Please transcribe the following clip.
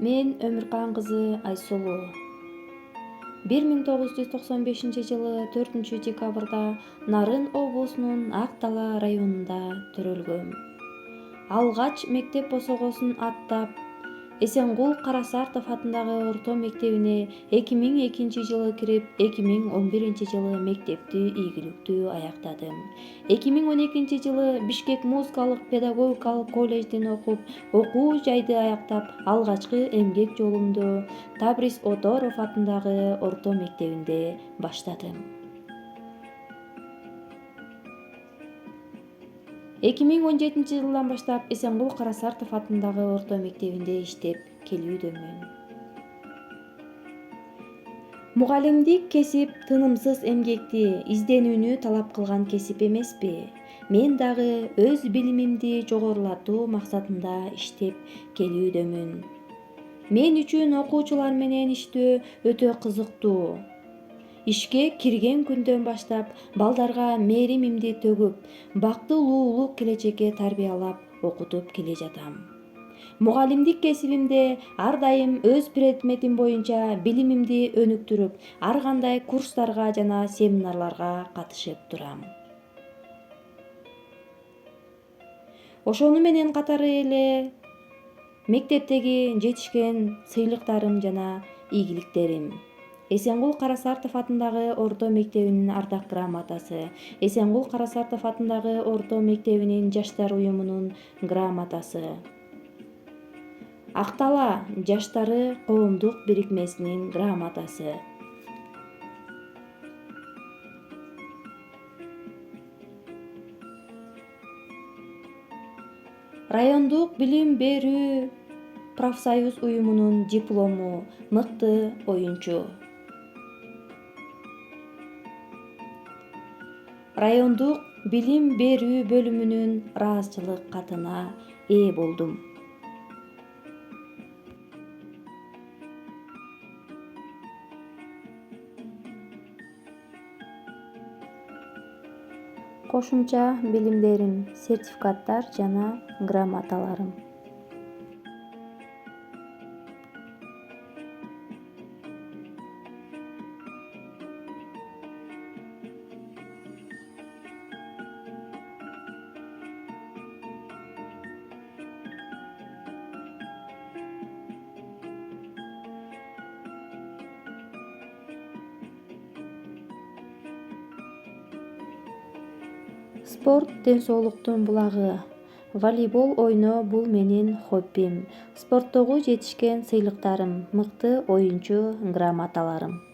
Мен Өмүркан кызы Айсулуу. 1995-жылы 4-декабрда Нарын облусунун Ак Дала районунда төрөлгөм. Алгач мектеп босогосун аттап, Эсенгул Карасартов атындагы орто мектебине 2002-жылы кирип, 2011-жылы мектепти ийгиликтүү аяктадым. 2012-жылы Бишкек музыкалык педагогикалык колледжден окуп, окуу жайды аяктап, алгачкы эмгек жолумду Табрис Оторов атындагы орто мектебинде баштадым. 2017-жылдан баштап Эсенгул Карасартов атындагы орто мектебинде иштеп келүүдөмүн. Мугалимдик кесип тынымсыз эмгекти, изденүүнү талап кылган кесип эмеспи? Мен дагы өз билимимди жогорулатуу максатында иштеп келүүдөмүн. Мен үчүн окуучулар менен иштөө өтө кызыктуу. Ишке кирген күндөн баштап балдарга мээримимди төгүп, бактылуулук келечекке тарбиялап, окутуп келе жатам. Мугалимдик кесибимде ар дайым өз предметим боюнча билимимди өнүктүрүп, ар кандай курстарга жана семинарларга катышып турам. Ошону менен катары эле мектептеги жетишкен сыйлыктарым жана ийгиликтерим. Эсенгул Карасартов атындагы орто мектебинин ардак грамотасы, Эсенгул Карасартов атындагы орто мектебинин жаштар уюмунун грамотасы, Ак Дала жаштары коомдук бирикмесинин грамотасы. Райондук билим берүү профсоюз уюмунун диплому, мыкты оюнчу. Райондук билим берүү бөлүмүнүн ыраазычылык катына ээ болдум. Кошумча билимдерим, сертификаттар жана грамоталарым. Спорт ден соолуктун булагы. Волейбол ойноо бул менин хоббим. Спорттогу жетишкен сыйлыктарым, мыкты оюнчу грамоталарым.